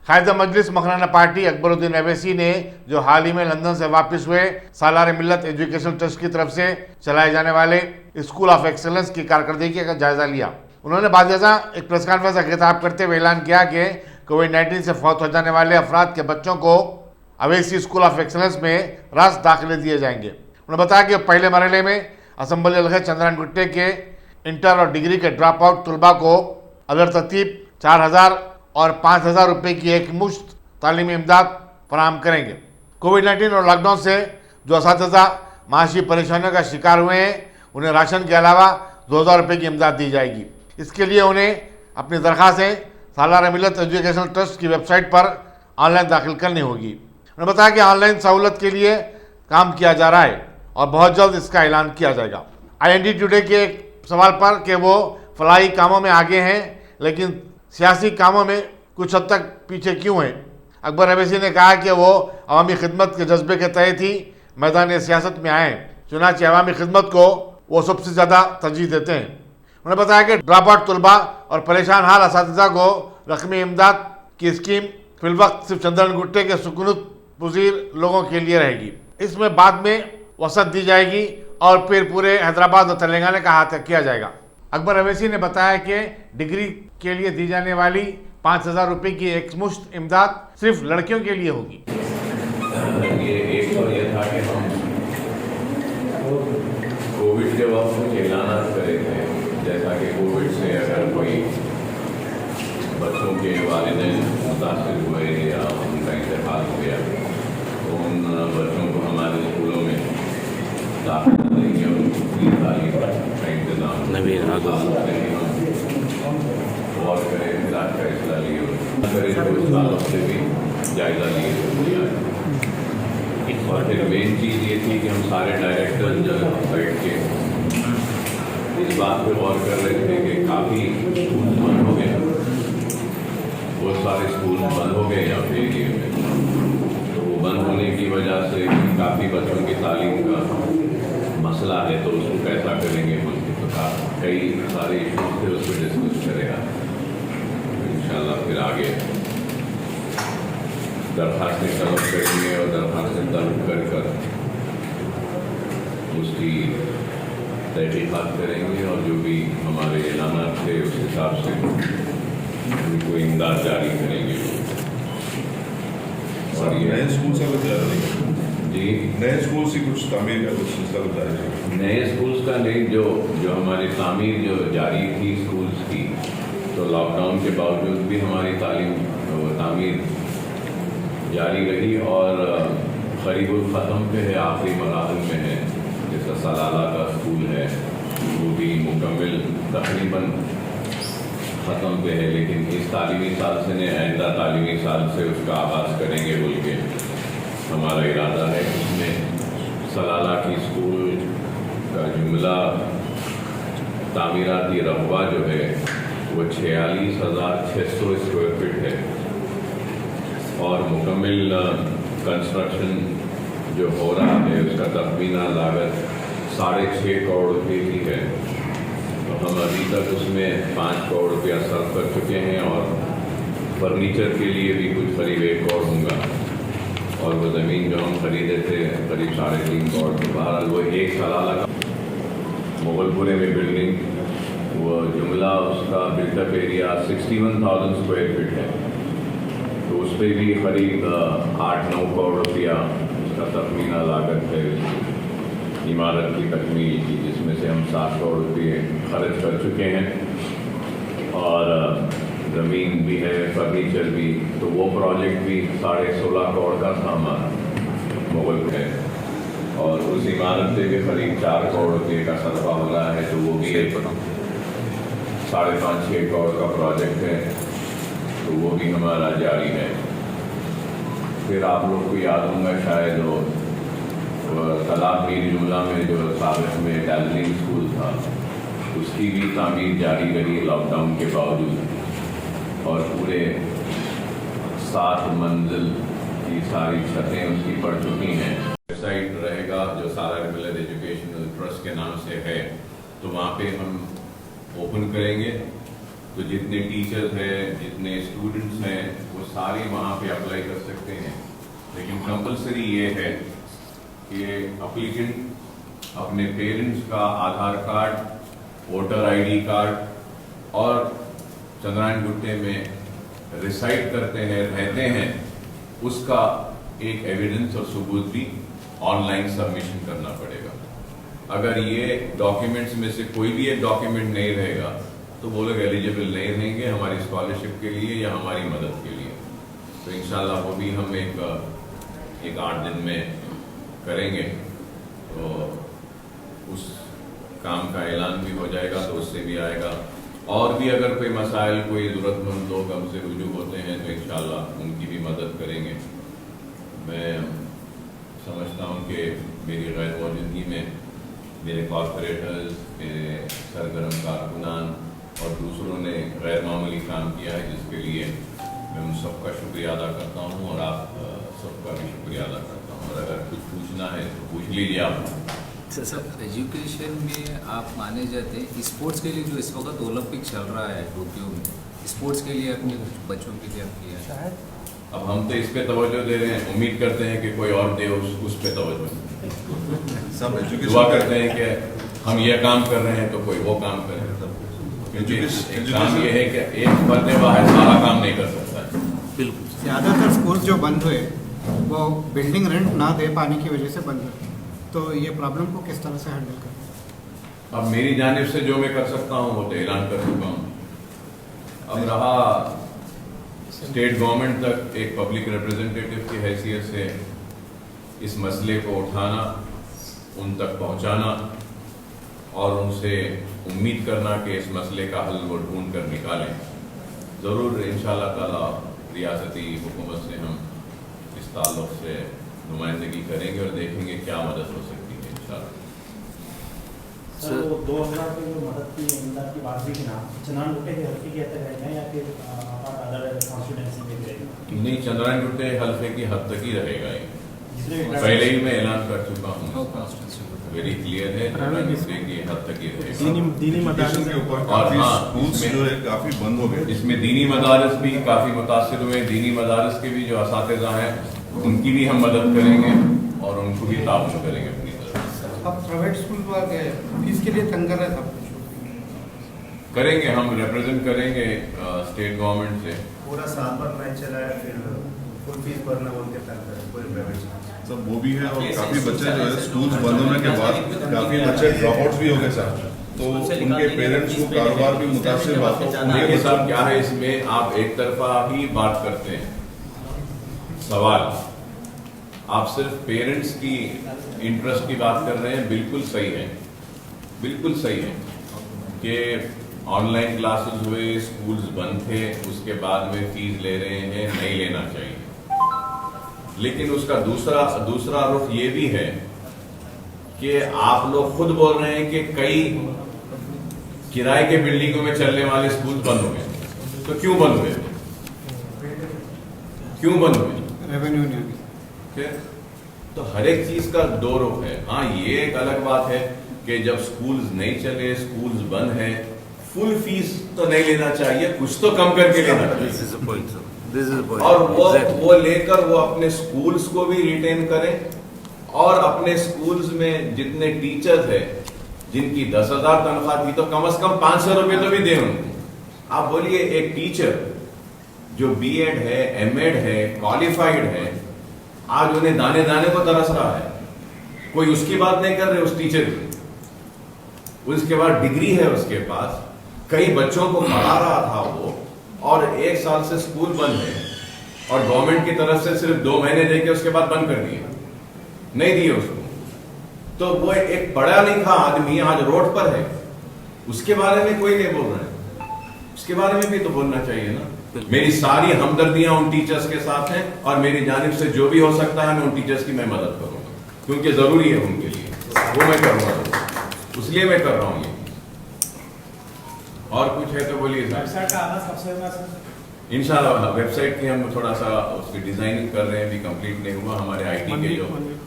قائد مجلس مکھرانا پارٹی اکبرالدین اویسی نے جو حال ہی میں لندن سے واپس ہوئے سالار ملت ایجوکیشن ٹرسٹ کی طرف سے چلائے جانے والے اسکول آف ایکسلنس کی کارکردگی کا جائزہ لیا. انہوں نے بعد ازاں ایک پریس کانفرنس کا خطاب کرتے ہوئے اعلان کیا کہ کووڈ-19 سے فوت ہو جانے والے افراد کے بچوں کو اویسی اسکول آف ایکسلنس میں راست داخلے دیے جائیں گے. انہوں نے بتایا کہ پہلے مرحلے میں اسمبلی ہلکے چندران گٹے کے انٹر اور ڈگری کے ڈراپ آؤٹ طلباء کو ادر ترتیب 4,000 اور 5,000 روپے کی ایک مشت تعلیمی امداد فراہم کریں گے. کووڈ-19 اور لاک ڈاؤن سے جو اساتذہ معاشی پریشانیوں کا شکار ہوئے ہیں انہیں راشن کے علاوہ 2,000 روپے کی امداد دی جائے گی. اس کے لیے انہیں اپنی درخواستیں سالار ملت ایجوکیشن ٹرسٹ کی ویب سائٹ پر آن لائن داخل کرنی ہوگی. انہوں نے بتایا کہ آن لائن سہولت کے لیے کام کیا جا رہا ہے اور بہت جلد اس کا اعلان کیا جائے گا. IND ٹوڈے کے ایک سوال پر کہ وہ فلاحی کاموں میں آگے ہیں لیکن سیاسی کاموں میں کچھ حد تک پیچھے کیوں ہیں، اکبر اویسی نے کہا کہ وہ عوامی خدمت کے جذبے کے تحت ہی میدان سیاست میں آئے ہیں، چنانچہ عوامی خدمت کو وہ سب سے زیادہ ترجیح دیتے ہیں. انہوں نے بتایا کہ ڈراپ آؤٹ طلباء اور پریشان حال اساتذہ کو رقمی امداد کی اسکیم فی الوقت صرف چندران گٹے کے سکونت پذیر لوگوں کے لیے رہے گی. اس میں بعد میں وسعت دی جائے گی اور پھر پورے حیدرآباد اور تلنگانہ کا احاطہ کیا جائے گا. اکبر اویسی نے بتایا کہ ڈگری کے لیے دی جانے والی 5,000 روپے کی ایک مشت امداد صرف لڑکیوں کے لیے ہوگی. یہ ایک تو یہ تھا کہ ہم کووڈ کے وقت کچھ اعلانات کرے تھے، جیسا کہ کووڈ سے اگر کوئی بچوں کے والدین متاثر ہوئے یا ان کا انتقال ہو گیا تو ان بچوں کو ہمارے اسکولوں میں داخل کریں گے اور ان کی تعلیم کا انتظام اور کرے علاج کا اصلاح لیے کرے تو اس تعلق سے بھی جائزہ لیے. اور پھر مین چیز یہ تھی کہ ہم سارے ڈائریکٹر جب بیٹھ کے اس بات پہ غور کر رہے تھے کہ کافی اسکول بند ہو گئے، بہت سارے اسکول بند ہو گئے یہاں پہ ایریا میں، تو وہ بند ہونے کی وجہ سے کافی بچوں کی تعلیم کا مسئلہ ہے، تو اس کو کیسا کریں گے کئی سارے ایشوز تھے، اس پہ ڈسکس کرے گا. انشاءاللہ پھر آگے درخواستیں طلب کریں گے اور درخواستیں طلب کر اس کی تحقیقات کریں گے اور جو بھی ہمارے اعلانات تھے اس حساب سے ان کو امداد جاری کریں گے. اور یہ نئے اسکول سے بتا رہے جی نئے اسکول سے کچھ تعمیر کا کچھ سلسلہ بتا رہے نئے اسکولس کا نہیں، جو ہماری تعمیر جو جاری تھی اسکولس کی، تو لاک ڈاؤن کے باوجود بھی ہماری تعمیر جاری رہی اور قریب الختم پہ ہے، آخری مراحل میں ہے. جیسا سلالہ کا اسکول ہے وہ بھی مکمل تقریباً ختم پہ ہے، لیکن اس تعلیمی سال سے نہیں آئندہ تعلیمی سال سے اس کا آغاز کریں گے بول کے ہمارا ارادہ ہے. اس میں سلالہ کی اسکول کا جملہ تعمیراتی رقبہ جو ہے وہ 46,600 اسکوائر فٹ ہے اور مکمل کنسٹرکشن جو ہو رہا ہے اس کا تخمینہ لاگت 6.5 کروڑ روپے کی ہے. تو ہم ابھی تک اس میں 5 کروڑ روپیہ صرف کر چکے ہیں اور فرنیچر کے لیے بھی کچھ قریب 1 کروڑ ہوں گا. اور وہ زمین جو ہم خریدے تھے قریب 3.5 کروڑ. بہرحال وہ ایک سلالہ کا مغل پورے میں بلڈنگ وہ جملہ اس کا built up area 61,000 square feet ہے، تو اس پہ بھی قریب 8-9 کروڑ روپیہ اس کا تخمینہ لاگت ہے عمارت کی تکمیل کی، جس میں سے ہم 7 کروڑ روپئے خرچ کر چکے ہیں اور زمین بھی ہے، فرنیچر بھی. تو وہ پروجیکٹ بھی 16.5 کروڑ کا تھا ہمارا مغل ہے اور اس عمارت سے بھی قریب 4 کروڑ روپئے کا صرفہ ہو رہا ہے. تو وہ بھی 5.5-6 کروڑ کا پروجیکٹ ہے، تو وہ بھی ہمارا جاری ہے. پھر آپ لوگ کو یاد ہوں گا شاید وہ تالاب میر جملہ میں جو سابق میں ڈیزنگ اسکول تھا اس کی بھی تعمیر جاری رہی لاک ڈاؤن کے باوجود اور پورے 7 منزل کی ساری چھتیں اس کی پڑ چکی ہیں. ویب سائٹ رہے گا جو سالار ملت ایجوکیشنل ٹرسٹ کے نام سے ہے، تو وہاں پہ ہم اوپن کریں گے. تو جتنے ٹیچرز ہیں جتنے اسٹوڈنٹس ہیں وہ सारे वहाँ पे अप्लाई कर सकते हैं, लेकिन कंपलसरी ये है कि अप्लीकेंट अपने पेरेंट्स का आधार कार्ड, वोटर आईडी कार्ड और चंद्रायन गुट्टे में रिसाइड करते हैं, रहते हैं, उसका एक एविडेंस और सबूत भी ऑनलाइन सबमिशन करना पड़ेगा। अगर ये डॉक्यूमेंट्स में से कोई भी एक डॉक्यूमेंट नहीं रहेगा तो वो लोग एलिजिबल नहीं रहेंगे हमारी स्कॉलरशिप के लिए या हमारी मदद के लिए। तो इंशाल्लाह वो भी हम एक 8 दिन में करेंगे, तो उस काम का ऐलान भी हो जाएगा, तो उससे भी आएगा। और भी अगर कोई मसाइल, कोई ज़रूरतमंद लोग हमसे रुजू होते हैं तो इंशाल्लाह उनकी भी मदद करेंगे। मैं समझता हूँ कि मेरी गैर मौजूदगी में मेरे कॉर्पोरेटर्स, मेरे सरगर्म कारकुनान और दूसरों ने गैर मामूली काम किया है, जिसके लिए मैं उन सबका शुक्रिया अदा करता हूँ और आप सबका भी शुक्रिया अदा करता हूँ। और अगर कुछ पूछना है तो पूछ लीजिए आप। सर, एजुकेशन में आप माने जाते हैं, स्पोर्ट्स के लिए जो इस वक्त ओलंपिक चल रहा है टोक्यो में, स्पोर्ट्स के लिए अपने बच्चों के लिए आप किया है? अब हम तो इस पे तवज्जो दे रहे हैं, उम्मीद करते हैं कि कोई और दे उस पे तवज्जो। सब दुआ एजुकेशन करते हैं कि हम ये काम कर रहे हैं तो कोई वो काम करे। क्योंकि एक काम ये है कि एक बंदे बाहर सारा काम नहीं कर सकता है। बिल्कुल। ज़्यादातर स्कूल जो बंद हुए वो बिल्डिंग रेंट ना दे पाने की वजह से बंद हुए, तो ये प्रॉब्लम को किस तरह से हैंडल करें? अब मेरी जानिब से जो मैं कर सकता हूँ वो तो ऐलान कर चुका हूँ। अब रहा स्टेट गवर्नमेंट तक एक पब्लिक रिप्रेजेंटेटिव की हैसियत से इस मसले को उठाना, उन तक पहुँचाना और उनसे उम्मीद करना कि इस मसले का हल वो ढूंढ कर निकालें। ज़रूर इंशाअल्लाह ताला रियासती हुकूमत से हम इस ताल्लुक़ से नुमाइंदगी करेंगे और देखेंगे क्या मदद हो सकती है इंशाअल्लाह। सर, वो 2000 की जो मदद की इमदाद की बात भी की ना, चंद्रायन गुट्टे के हल्के के तक रहेगा या फिर अदर कॉन्स्टिट्यूंसी में भी रहेगा? नहीं, चंद्रायन गुट्टे हल्के की हद तक ही रहेगा ये। जिसमें पहले ही मैं ऐलान कर चुका हूँ, कॉन्स्टिट्यूशन वेरी क्लियर है, चंद्रायन गुट्टे की हद तक ही रहेगा। दीनी मदारिस के ऊपर और काफी हाँ, स्कूल्स इसमें- जो है काफी बंद हो गए। इसमें दीनी मदारस भी काफ़ी मुतासिर हुए। दीनी मदारस के भी जो असातिज़ा हैं उनकी भी हम मदद करेंगे और उनको भी ताउन करेंगे अपनी तरफ से। अब प्राइवेट स्कूल फीस के लिए तंग कर रहे थे, करेंगे, हम रिप्रेजेंट करेंगे स्टेट गवर्नमेंट से। पूरा साल भर मैच चला है, फिर फुल फीस भरना बोल के तंग करे पूरे प्राइवेट। सब वो भी है और काफी बच्चे जो है स्कूल्स बंद होने के बाद काफी बच्चे ड्रॉप आउट्स भी हो गए सर, तो उनके पेरेंट्स को कारोबार भी मुतासिर हुआ। तो देखिए साहब, क्या है इसमें, आप एक तरफा ही बात करते हैं। सवाल आप सिर्फ पेरेंट्स की इंटरेस्ट की बात कर रहे हैं, बिल्कुल सही है, बिल्कुल सही है कि ऑनलाइन क्लासेस हुए, स्कूल्स बंद थे, उसके बाद में फीस ले रहे हैं, नहीं लेना चाहिए। लेकिन उसका दूसरा रुख ये भी है कि आप लोग खुद बोल रहे हैं कि कई किराए के बिल्डिंगों में चलने वाले स्कूल बंद हो गए। तो क्यों बंद हुए? क्यों बंद हुए? रेवेन्यू नहीं आगे। फिर तो हर एक चीज का दो रुख है। हाँ, ये एक अलग बात है कि जब स्कूल्स नहीं चले, स्कूल्स बंद है, फुल फीस तो नहीं लेना चाहिए, कुछ तो कम करके लेना चाहिए। और वो लेकर वो अपने स्कूल्स को भी रिटेन करें और अपने स्कूल्स में जितने टीचर्स हैं जिनकी 10,000 तनख्वाह थी तो कम से कम 500 रुपए तो भी दें उनको। आप बोलिए, एक टीचर जो बीएड है, एमएड है, क्वालिफाइड है, आज उन्हें दाने दाने को तरस रहा है, कोई उसकी बात नहीं कर रहे उस टीचर की। उसके बाद डिग्री है उसके पास, कई बच्चों को पढ़ा रहा था वो, और 1 साल से स्कूल बंद है और गवर्नमेंट की तरफ से सिर्फ 2 महीने देके उसके बाद बंद कर दिए, नहीं दिए उसको। तो वो एक पढ़ा लिखा आदमी आज रोड पर है, उसके बारे में कोई नहीं बोल रहा है, उसके बारे में भी तो बोलना चाहिए ना। मेरी सारी हमदर्दियां उन टीचर्स के साथ हैं और मेरी जानिब से जो भी हो सकता है मैं उन टीचर्स की मैं मदद करूंगा, क्योंकि जरूरी है उनके लिए, वो मैं कर रहा हूँ, इसलिए मैं कर रहा हूँ ये। और कुछ है तो बोलिए सर। वेबसाइट का आना सबसे होगा सर। इंशाल्लाह वेबसाइट की हम थोड़ा सा उसकी डिजाइनिंग कर रहे हैं, अभी कंप्लीट नहीं हुआ। हमारे आईटी के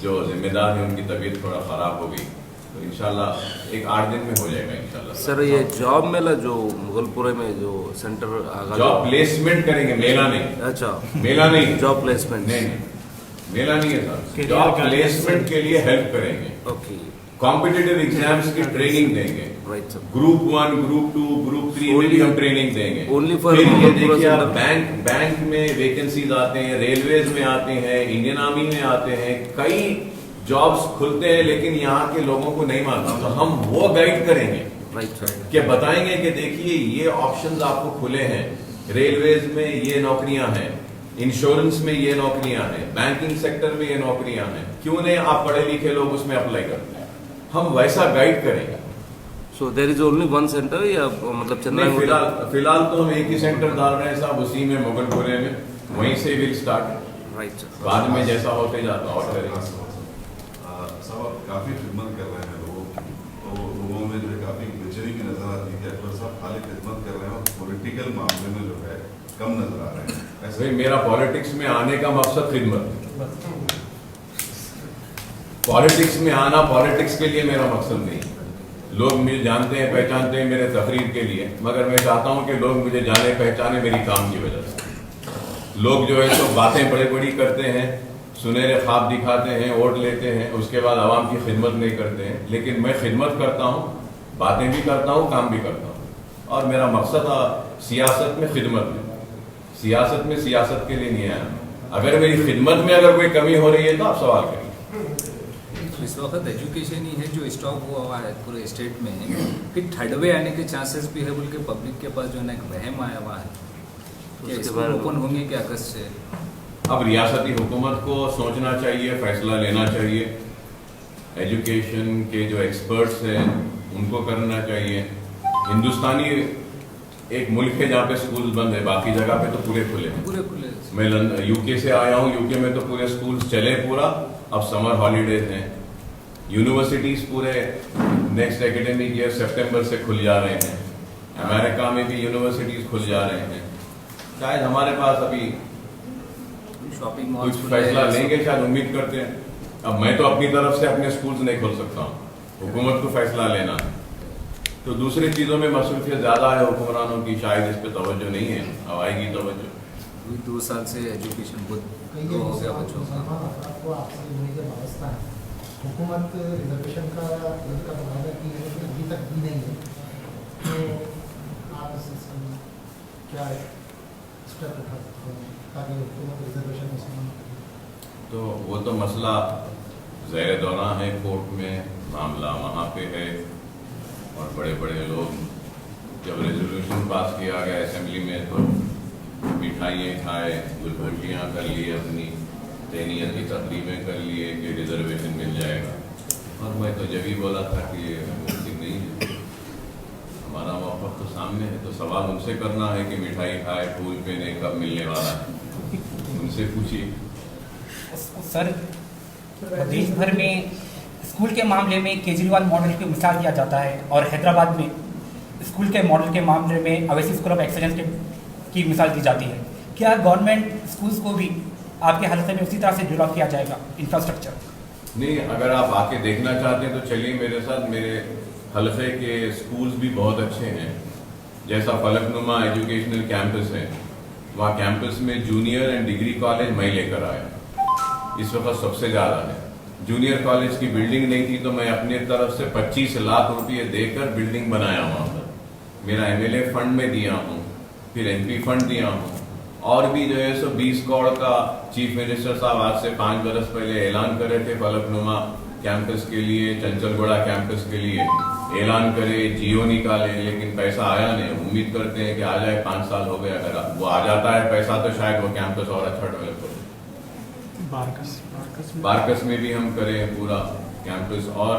जो जिम्मेदार हैं उनकी तबीयत थोड़ा खराब हो गई, तो इंशाल्लाह एक 8 दिन में हो जाएगा इंशाल्लाह। सर ये जॉब मेला जो मुगलपुरे में जो सेंटर आगा जॉब प्लेसमेंट करेंगे, मेला नहीं। अच्छा, मेला नहीं, जॉब प्लेसमेंट नहीं, मेला नहीं है सर। जॉब प्लेसमेंट के लिए हेल्प करेंगे, ओके, कॉम्पिटिटिव एग्जाम्स की ट्रेनिंग देंगे, right sir. Group 1, group 2, group 3 में भी हम ट्रेनिंग देंगे। Only for फिर ये Mughulpura देखिए आप center। बैंक में वैकेंसीज आते हैं, रेलवेज में आते हैं, इंडियन आर्मी में आते हैं, कई जॉब्स खुलते हैं, लेकिन यहाँ के लोगों को नहीं मालूम। तो हम वो गाइड करेंगे, राइट सर। कि बताएंगे कि देखिए ये ऑप्शंस आपको खुले हैं, रेलवेज में ये नौकरियां हैं, इंश्योरेंस में ये नौकरियां हैं, बैंकिंग सेक्टर में ये नौकरियां हैं, क्यों नहीं आप पढ़े लिखे लोग उसमें अप्लाई करते हैं। हम वैसा गाइड करेंगे। So there is only one centre या मतलब नहीं, चंद्रा फिलहाल तो हम एक ही सेंटर डाल रहे हैं साहब, उसी में मुगलपुरे में, वहीं से विल स्टार्ट। Right sir. बाद में जैसा होते जाता और करेंगे। साहब आप काफ़ी खिदमत कर रहे हैं लोगों की, तो लोगों में जो है काफ़ी बेचैनी भी नजर आती है कि अकबर साहब खाली खिदमत कर रहे हैं और पॉलिटिकल मामले में जो है कम नजर आ रहे हैं। ऐसे भाई मेरा पॉलिटिक्स में आने का मकसद खिदमत, पॉलिटिक्स में आना पॉलिटिक्स के लिए मेरा मकसद नहीं। लोग मुझे जानते हैं, पहचानते हैं मेरे तकरीर के लिए, मगर मैं चाहता हूं कि लोग मुझे जाने पहचाने मेरी काम की वजह से। लोग जो है तो बातें बड़ी बड़ी करते हैं, सुनहरे ख्वाब दिखाते हैं, वोट लेते हैं, उसके बाद आवाम की खिदमत नहीं करते हैं। लेकिन मैं खिदमत करता हूं, बातें भी करता हूं, काम भी करता हूं, और मेरा मकसद सियासत में खिदमत है। सियासत में सियासत के लिए नहीं आया। अगर मेरी खिदमत में अगर कोई कमी हो रही है तो आप सवाल करिए। इस वक्त एजुकेशन ही है जो स्टॉप हुआ है पूरे स्टेट में, फिर थर्ड वे आने के चांसेस भी है बोल के पब्लिक के पास जो है ना एक वहम आया हुआ है कि स्कूल ओपन होंगे कि अगस्त से। अब रियासती हुकूमत को सोचना चाहिए, फैसला लेना चाहिए। एजुकेशन के जो एक्सपर्ट्स हैं उनको करना चाहिए। हिंदुस्तानी एक मुल्क है जहाँ पे स्कूल बंद है, बाकी जगह पे तो पूरे खुले हैं। पूरे खुले। मैं यूके से आया हूँ, यूके में तो पूरे स्कूल चले पूरा। अब समर हॉलीडेज हैं, यूनिवर्सिटीज पूरे नेक्स्ट एकेडमिक ईयर सितंबर से खुल जा रहे हैं। अमेरिका में भी यूनिवर्सिटीज खुल जा रहे हैं। शायद हमारे पास अभी शॉपिंग मॉल कुछ फैसला लेंगे, शायद उम्मीद करते हैं। अब मैं तो अपनी तरफ से अपने स्कूल्स नहीं खोल सकता हूँ, हुकूमत को फैसला लेना है। तो दूसरी चीज़ों में मसरूफियत ज़्यादा है हुक्मरानों की, शायद इस पे तवज्जो नहीं है, अब आएगी तवज्जो। 2 साल से एजुकेशन बहुत लो हो गया बच्चों का। आपको आपसे जुड़ने के वास्ता है, हुकूमत रिजर्वेशन का वादा की है लेकिन अभी तक दी नहीं है, तो आप इस सिलसिले में क्या स्टेप उठा सकते हैं ताकि हुकूमत रिजर्वेशन में समान करे? तो वो तो मसला ज़ेर दौरान है, कोर्ट में मामला वहाँ पे है, और बड़े बड़े लोग जब रेजोल्यूशन पास किया गया असेंबली में तो मिठाइयाँ खाए, गुलगोशियाँ कर लिए, अपनी तहनीत की तकरीबें कर लिए कि रिजर्वेशन मिल जाएगा। और मैं तो जब ही बोला था कि ये मुमकिन नहीं है, हमारा मौक़िफ़ तो सामने है। तो सवाल उनसे करना है कि मिठाई खाए, फूल पहने, कब मिलने वाला है, उनसे पूछिए। सर, देश भर में स्कूल के मामले में केजरीवाल मॉडल की मिसाल दिया जाता है और हैदराबाद में स्कूल के मॉडल के मामले में अवैसी स्कूल ऑफ एक्सीलेंस की मिसाल दी जाती है। क्या गवर्नमेंट स्कूल्स को भी आपके हल्के में उसी तरह से डेवलप किया जाएगा इंफ्रास्ट्रक्चर? नहीं, अगर आप आके देखना चाहते हैं तो चलिए मेरे साथ। मेरे हल्के के स्कूल्स भी बहुत अच्छे हैं, जैसा फलकनुमा एजुकेशनल कैंपस है, वहाँ कैंपस में जूनियर एंड डिग्री कॉलेज मैं लेकर आया, इस वक्त सबसे ज़्यादा है। जूनियर कॉलेज की बिल्डिंग नहीं थी तो मैं अपनी तरफ से 25 लाख रुपये देकर बिल्डिंग बनाया वहाँ पर। मेरा MLA फंड में दिया हूँ, फिर MP फंड दिया हूँ, और भी जो है सो 20 करोड़ का चीफ मिनिस्टर साहब आज से 5 बरस पहले ऐलान कर रहे थे फलकनुमा कैंपस के लिए, चंचलगोड़ा कैंपस के लिए ऐलान करे, जियो निकाले, लेकिन पैसा आया नहीं। उम्मीद करते हैं कि आ जाए, 5 साल हो गए। अगर वो आ जाता है पैसा तो शायद वो कैंपस और अच्छा डेवलप हो। बारकस में भी हम करें पूरा कैंपस। और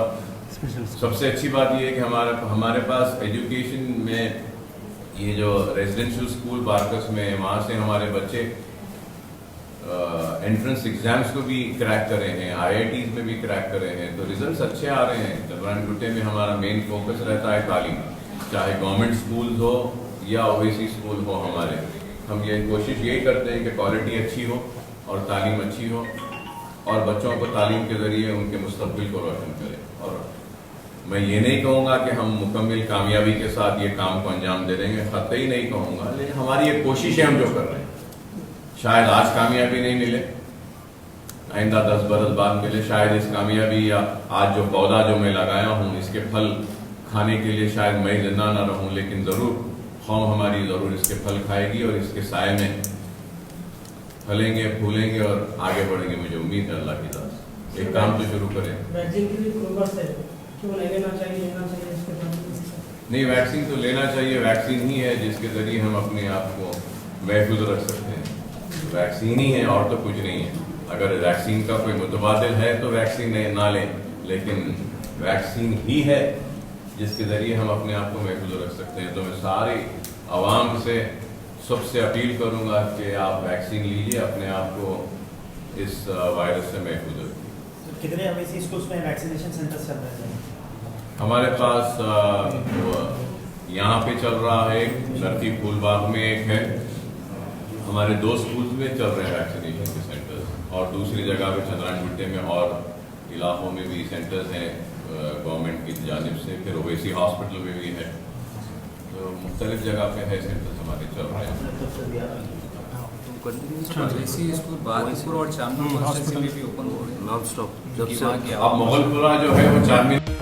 सबसे अच्छी बात ये है कि हमारे पास एजुकेशन में ये जो रेजिडेंशियल स्कूल बारकस में है, वहाँ से हमारे बच्चे एंट्रेंस एग्जाम्स को भी क्रैक कर रहे हैं, IITs में भी क्रैक कर रहे हैं, तो रिजल्ट्स अच्छे आ रहे हैं। जबरानगुट्टे में हमारा मेन फोकस रहता है तालीम, चाहे गवर्नमेंट स्कूल हो या OAC स्कूल हो हमारे। हम ये कोशिश यही करते हैं कि क्वालिटी अच्छी हो और तालीम अच्छी हो, और बच्चों को तालीम के ज़रिए उनके मुस्तकबिल को रोशन करें। और मैं ये नहीं कहूँगा कि हम मुकम्मल कामयाबी के साथ ये काम को अंजाम दे देंगे, कतई नहीं कहूँगा, लेकिन हमारी ये कोशिश है हम जो कर रहे हैं। शायद आज कामयाबी नहीं मिले, आइंदा 10 बरस बाद मिले, शायद इस कामयाबी या आज जो पौधा जो मैं लगाया हूँ इसके फल खाने के लिए शायद मैं जिंदा ना रहूँ, लेकिन ज़रूर कौम हमारी ज़रूर इसके फल खाएगी और इसके साए में फलेंगे फूलेंगे और आगे बढ़ेंगे। मुझे उम्मीद है अल्लाह की ज़ात से। एक काम तो शुरू करें। वैक्सीन के लिए प्रोग्रेस है, क्यों नहीं लेना चाहिए इसके बारे में? नहीं, वैक्सीन तो लेना चाहिए। वैक्सीन ही है जिसके ज़रिए हम अपने आप को महफूज रख सकते हैं। वैक्सीन ही है और तो कुछ नहीं है। अगर वैक्सीन का कोई मुतबादिल है तो वैक्सीन ना लें, लेकिन वैक्सीन ही है जिसके ज़रिए हम अपने आप को महफूज रख सकते हैं। तो मैं सारी आवाम से सबसे अपील करूंगा कि आप वैक्सीन लीजिए, अपने आप को इस वायरस से महफूज रखिए। कितने अवेसी स्कूल्स में वैक्सीनेशन सेंटर्स चल रहे हैं? हमारे पास यहाँ पे चल रहा है, एक नरती फूलबाग में एक है, हमारे 2 स्कूल्स में चल रहे हैं वैक्सीनेशन के सेंटर्स, और दूसरी जगह पे चंद्रायन गुट्टे में और इलाकों में भी सेंटर्स हैं गवर्नमेंट की जानिब से। फिर ओवैसी हॉस्पिटल में भी है, तो मुख्तलिफ जगह पे है सेंटर्स हमारे चल रहे हैं। ओवैसी स्कूल बहादुरपुर और चांदपुर में भी ओपन हो रहे हैं नॉन स्टॉप। जब से अब मोगलपुरा जो है वो 4 महीने